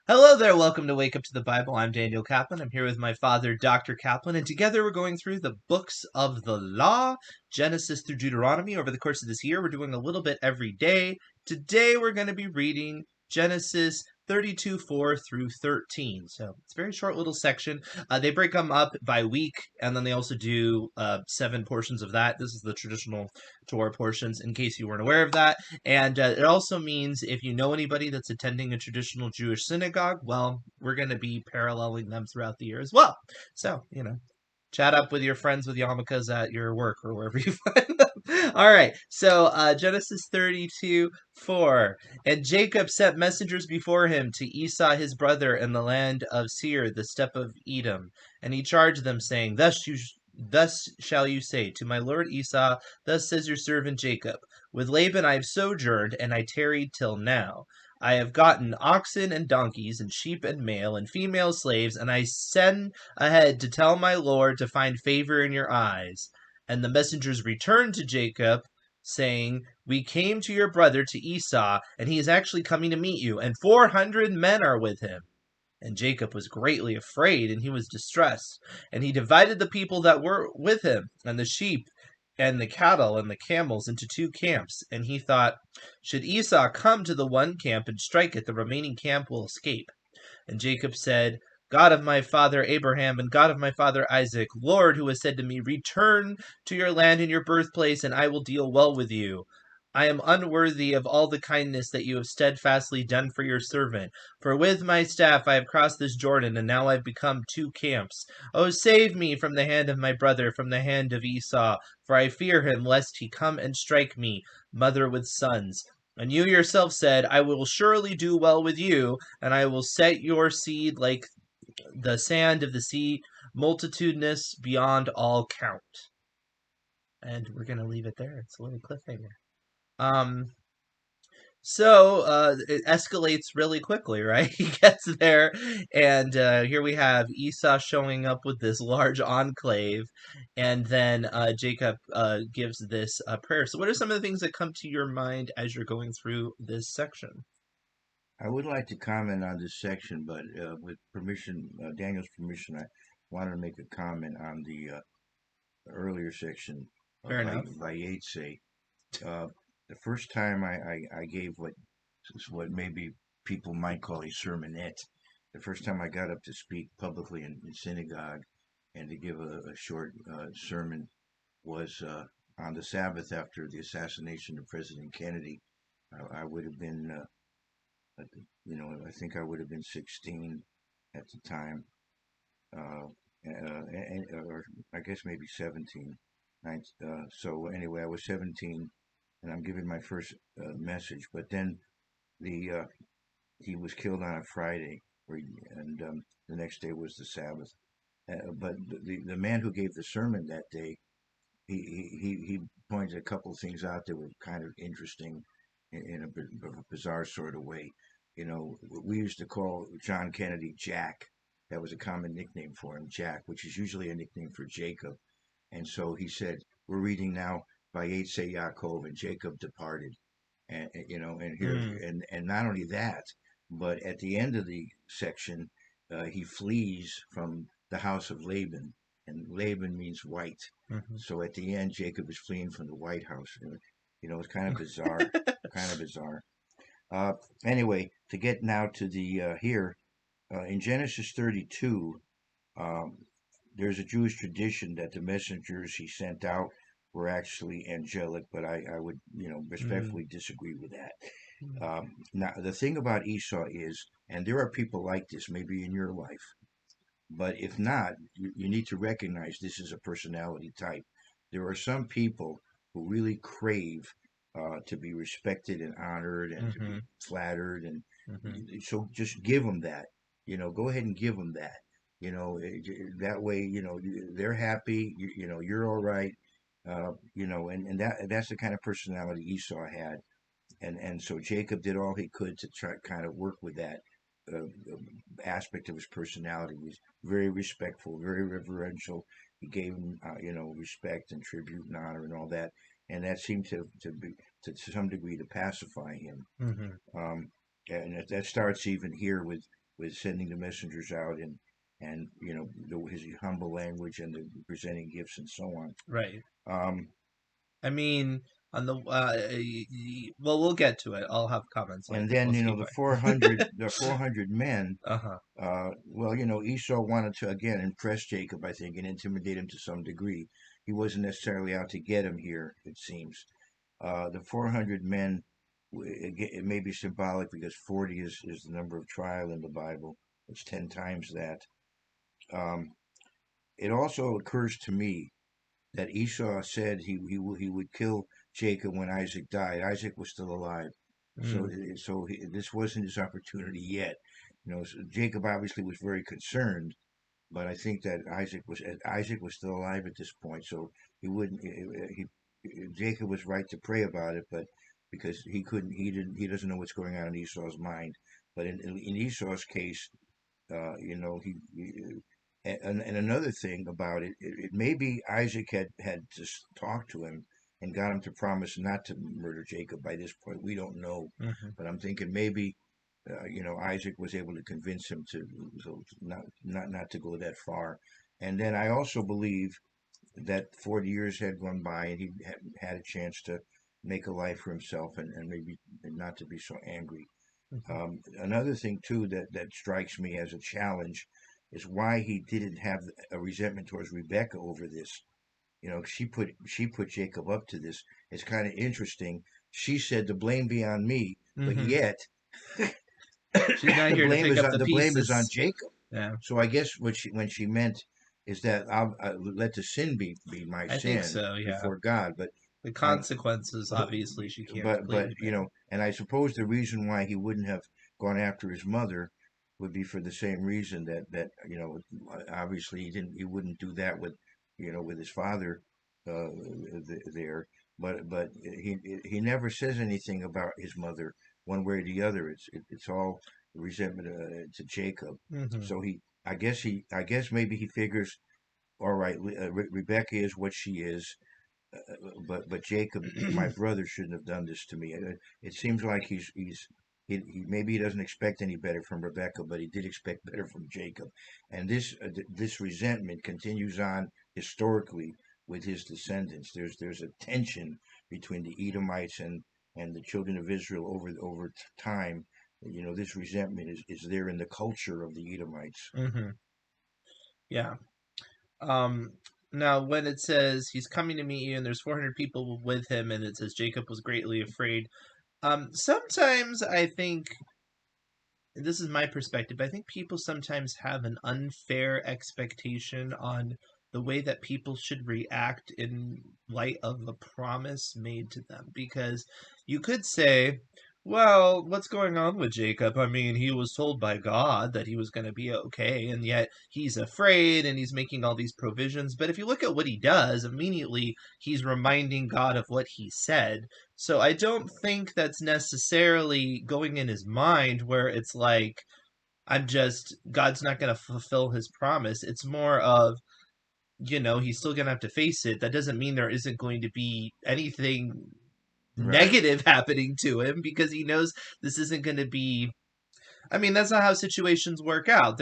Hello there, welcome to Wake Up to the Bible. I'm Daniel Kaplan. I'm here with my father, Dr. Kaplan, and together we're going through the books of the law, Genesis through Deuteronomy. Over the course of this year, we're doing a little bit every day. Today, we're going to be reading Genesis 32, 4 through 13. So it's a very short little section. They break them up by week, and then they also do 7 portions of that. This is the traditional Torah portions, in case you weren't aware of that. And it also means if you know anybody that's attending a traditional Jewish synagogue, well, we're going to be paralleling them throughout the year as well. So, chat up with your friends with yarmulkes at your work or wherever you find them. All right, so Genesis 32, 4. And Jacob sent messengers before him to Esau his brother in the land of Seir, the steppe of Edom. And he charged them, saying, Thus shall you say to my lord Esau, Thus says your servant Jacob, With Laban I have sojourned, and I tarried till now. I have gotten oxen and donkeys, and sheep and male and female slaves, and I send ahead to tell my lord to find favor in your eyes. And the messengers returned to Jacob, saying, We came to your brother, to Esau, and he is actually coming to meet you, and 400 men are with him. And Jacob was greatly afraid, and he was distressed. And he divided the people that were with him, and the sheep, and the cattle, and the camels, into 2 camps. And he thought, Should Esau come to the one camp and strike it, the remaining camp will escape. And Jacob said, God of my father Abraham, and God of my father Isaac, Lord, who has said to me, Return to your land and your birthplace, and I will deal well with you. I am unworthy of all the kindness that you have steadfastly done for your servant. For with my staff I have crossed this Jordan, and now I have become 2 camps. Oh, save me from the hand of my brother, from the hand of Esau, for I fear him, lest he come and strike me, mother with sons. And you yourself said, I will surely do well with you, and I will set your seed like the sand of the sea, multitudinous beyond all count. And we're going to leave it there. It's a little cliffhanger. Um, so it escalates really quickly, right? He gets there, and here we have Esau showing up with this large enclave, and then Jacob gives this prayer. So, what are some of the things that come to your mind as you're going through this section? I would like to comment on this section, but with permission, Daniel's permission, I wanted to make a comment on the earlier section Fair by enough. Yates. The first time I gave what maybe people might call a sermonette, the first time I got up to speak publicly in synagogue and to give a short sermon was on the Sabbath after the assassination of President Kennedy. I would have been I think I would have been 16 at the time, or I guess maybe 17. So anyway, I was 17, and I'm giving my first message. But then the he was killed on a Friday, and the next day was the Sabbath. But the man who gave the sermon that day, he pointed a couple of things out that were kind of interesting in a bizarre sort of way. You know, we used to call John Kennedy Jack. That was a common nickname for him, Jack, which is usually a nickname for Jacob. And so he said, we're reading now by Yetze Yaakov, and Jacob departed. And here, Mm, and not only that, but at the end of the section, he flees from the house of Laban, and Laban means white. mhm. So at the end, Jacob is fleeing from the White House. It's kind of bizarre, kind of bizarre. Uh, anyway, to get now to the here in Genesis 32, um, there's a Jewish tradition that the messengers he sent out were actually angelic, but I would Mm, respectfully disagree with that. Now the thing about Esau is, and there are people like this maybe in your life, but if not, you need to recognize this is a personality type. There are some people who really crave to be respected and honored and to be mhm, flattered, and mhm. so just give them that. Go ahead and give them that. That way, they're happy. You're all right. And that's the kind of personality Esau had, and so Jacob did all he could to try kind of work with that uh, aspect of his personality. He was very respectful, very reverential. He gave him, respect and tribute and honor and all that, and that seemed to be to some degree to pacify him. Mhm. Um, and that starts even here with with sending the messengers out and his humble language and the presenting gifts and so on. Right. Um, I mean, on the well, we'll get to it. I'll have comments and later. then Let's keep the going. 400 men. Uh-huh. Well, Esau wanted to again impress Jacob, I think, and intimidate him to some degree. He wasn't necessarily out to get him here, it seems. The 400 men, it may be symbolic because 40 is the number of trial in the Bible. It's 10 times that. Um, it also occurs to me that Esau said he would kill Jacob when Isaac died. Isaac was still alive, so Mm, this wasn't his opportunity yet. So Jacob obviously was very concerned, but I think that Isaac was still alive at this point, so he wouldn't. Jacob was right to pray about it, but because he doesn't know what's going on in Esau's mind. But in Esau's case, and another thing about it may be Isaac had just talked to him and got him to promise not to murder Jacob by this point. We don't know, hmm but I'm thinking maybe Isaac was able to convince him to not to go that far. And then I also believe that 40 years had gone by and he had a chance to make a life for himself and maybe not to be so angry. hmm Another thing too that strikes me as a challenge is why he didn't have a resentment towards Rebecca over this. She put Jacob up to this. It's kind of interesting. She said the blame be on me, but hmm yet She's not here to pick up the the blame is on pieces. Jacob. Yeah, So I guess what she when she meant is that I'll let the sin be my I think sin so. Yeah, before God, the on consequences but obviously she can't but completely bear. and I suppose the reason why he wouldn't have gone after his mother would be for the same reason obviously he wouldn't do that with his father there, but he never says anything about his mother one way or the other. It's all resentment to Jacob. hmm So I guess maybe he figures, all right, Rebecca is what she is, but Jacob, my brother, shouldn't have done this to me. It seems like he maybe he doesn't expect any better from Rebecca, but he did expect better from Jacob, and this resentment continues on historically with his descendants. There's a tension between the Edomites and the children of Israel over time. This resentment is there in the culture of the Edomites. hmm Yeah. Um. Now, when it says he's coming to meet you, and there's 400 people with him, and it says Jacob was greatly afraid. Sometimes I think this is my perspective. I think people sometimes have an unfair expectation on the way that people should react in light of a promise made to them. Because you could say, well, what's going on with Jacob? I mean, he was told by God that he was going to be okay, and yet he's afraid and he's making all these provisions. But if you look at what he does, immediately he's reminding God of what he said. So I don't think that's necessarily going in his mind where it's like, God's not going to fulfill his promise. It's more of, he's still going to have to face it. That doesn't mean there isn't going to be anything Right. negative happening to him because he knows this isn't going to be. I mean, that's not how situations work out.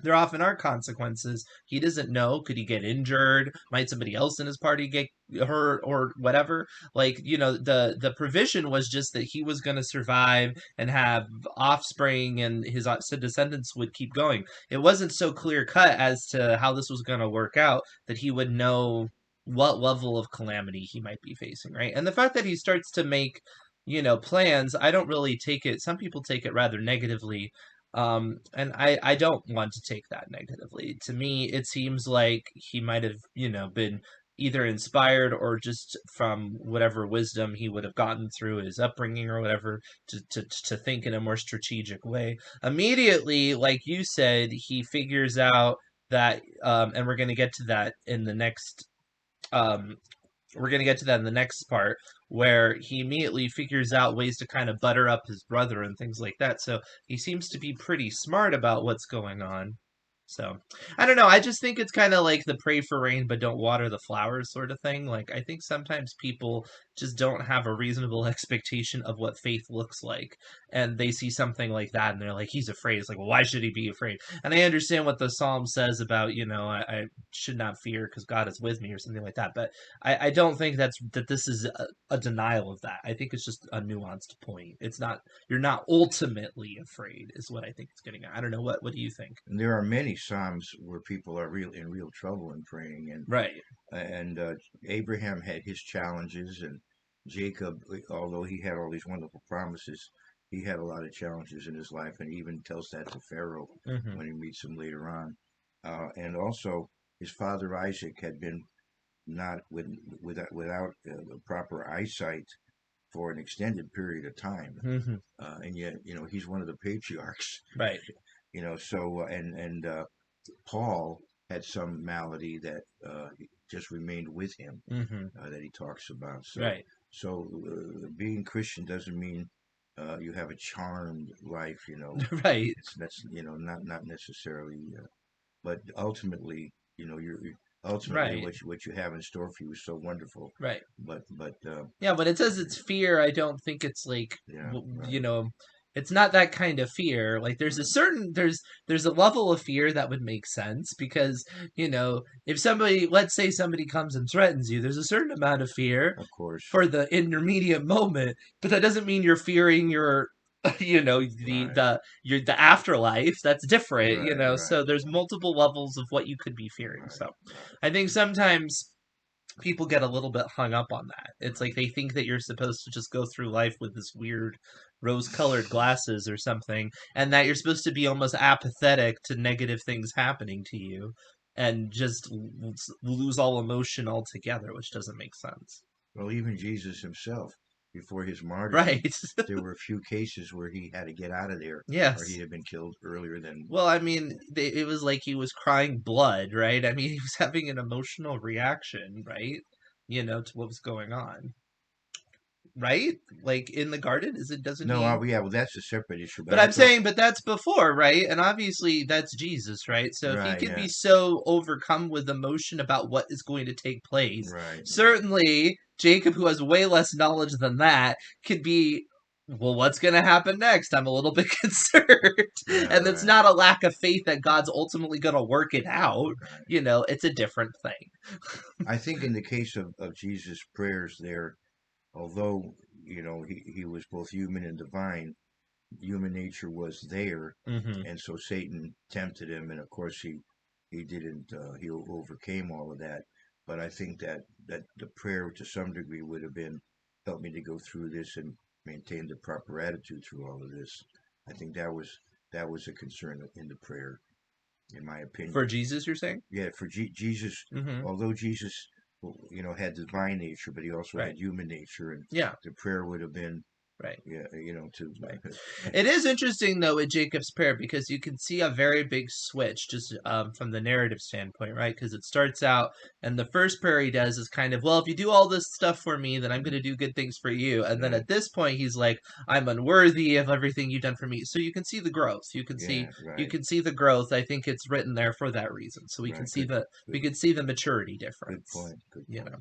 There often are consequences. He doesn't know. Could he get injured? Might somebody else in his party get hurt or whatever? Like, the provision was just that he was going to survive and have offspring and his descendants would keep going. It wasn't so clear cut as to how this was going to work out that he would know what level of calamity he might be facing, right? And the fact that he starts to make, plans, I don't really take it. Some people take it rather negatively, and I don't want to take that negatively. To me, it seems like he might have, been either inspired or just from whatever wisdom he would have gotten through his upbringing or whatever to think in a more strategic way. Immediately, like you said, he figures out that, and um, we're going to get to that in the next part where he immediately figures out ways to kind of butter up his brother and things like that. So he seems to be pretty smart about what's going on. So I don't know. I just think it's kind of like the pray for rain but don't water the flowers sort of thing. Like I think sometimes people just don't have a reasonable expectation of what faith looks like. And they see something like that and they're like, he's afraid. It's like, well, why should he be afraid? And I understand what the psalm says about, I should not fear because God is with me or something like that. But I don't think that this is a denial of that. I think it's just a nuanced point. It's not, you're not ultimately afraid, is what I think it's getting at. I don't know. What do you think? And there are many psalms where people are in real trouble in praying, Right. and Abraham had his challenges, and Jacob, although he had all these wonderful promises, he had a lot of challenges in his life, and he even tells that to Pharaoh Mm-hmm. when he meets him later on. And also, his father Isaac had been not without proper eyesight for an extended period of time, Mm-hmm. and yet he's one of the patriarchs. Right. So Paul had some malady that just remained with him, Mm-hmm. that he talks about. Right. Being Christian doesn't mean you have a charmed life. Right. That's not necessarily, but ultimately, you're ultimately Right. what you have in store for you is so wonderful. Right. But Yeah, when it says it's fear, I don't think it's like, yeah, right, it's not that kind of fear. Like right, there's a level of fear that would make sense because, if somebody, let's say somebody comes and threatens you, there's a certain amount of fear of course, for the intermediate moment, but that doesn't mean you're fearing your right, the afterlife. That's different, right, right, so there's multiple levels of what you could be fearing. right, So right, I think sometimes people get a little bit hung up on that. It's like right. they think that you're supposed to just go through life with this weird rose-colored glasses or something, and that you're supposed to be almost apathetic to negative things happening to you and just lose all emotion altogether, which doesn't make sense. Well, even Jesus himself, before his martyrdom, Right. there were a few cases where he had to get out of there, or he Yes. had been killed earlier than. Well, I mean, it was like he was crying blood, right? I mean, he was having an emotional reaction, right? To what was going on, right? Like in the garden, doesn't No, he? yeah, well, that's a separate issue, but But I'm I'm talking. saying, but that's before, right? And obviously that's Jesus, right? So if he Right, could yeah, be so overcome with emotion about what is going to take place, right, right, certainly Jacob, who has way less knowledge than that, could be, well, what's going to happen next? I'm a little bit concerned. yeah, And it's right, not a lack of faith that God's ultimately going to work it out. right. It's a different thing. I think in the case of Jesus' prayers there, although he was both human and divine, human nature was there, Hmm. and so Satan tempted him, and of course he didn't. He overcame all of that. But I think that the prayer to some degree would have been, help me to go through this and maintain the proper attitude through all of this. I think that was a concern in the prayer, in my For opinion. Jesus, you're saying? Yeah, for Jesus, Hmm. although Jesus, had divine nature, but he also Right. had human nature, and Yeah. the prayer would have been, Right. yeah, to. Right. It is interesting though with Jacob's prayer because you can see a very big switch just from the narrative standpoint, right? Because it starts out and the first prayer he does is kind of, well, if you do all this stuff for me, then I'm going to do good things for you. And then Right. at this point, he's like, I'm unworthy of everything you've done for me. So you can see the growth. Yeah, You right, can see the growth. I think it's written there for that reason. So right. we Good, can see the maturity good difference. point. Good You point. know.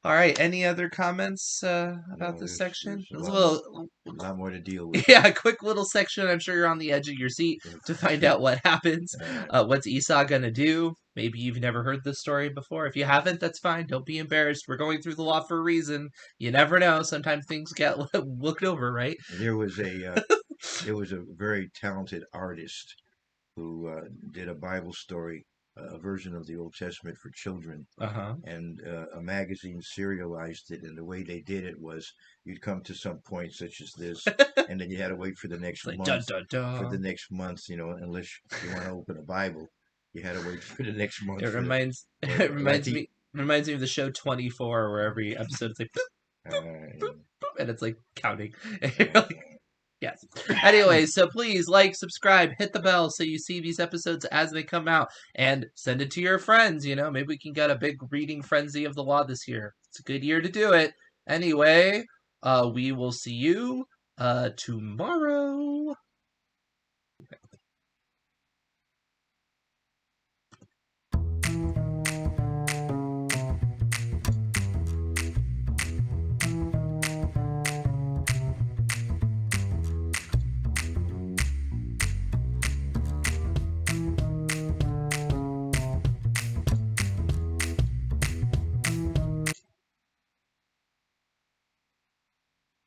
All right. Any other comments about No, this there's section? there's It a was a a lot more to deal with. yeah, a quick little section. I'm sure you're on the edge of your seat to find out what happens. uh, What's Esau gonna do? Maybe you've never heard this story before. If you haven't, that's fine. Don't be embarrassed. We're going through the law for a reason. You never know. Sometimes things get looked over, right? there was a very talented artist who did a Bible story, a version of the Old Testament for children, Uh huh. and a magazine serialized it. And the way they did it was, you'd come to some point such as this, and then you had to wait for the It's next like month. dun dun For the dun. next month, unless you want to open a Bible, you had to wait for the next It month for the, reminds it or like the. reminds me of the show 24, where every episode is like boop, boop, boop, Uh, boop, and it's like counting. And you're uh, like, yes. Anyway, so please like, subscribe, hit the bell so you see these episodes as they come out, and send it to your friends. Maybe we can get a big reading frenzy of the law this year. It's a good year to do it. Anyway, we will see you tomorrow.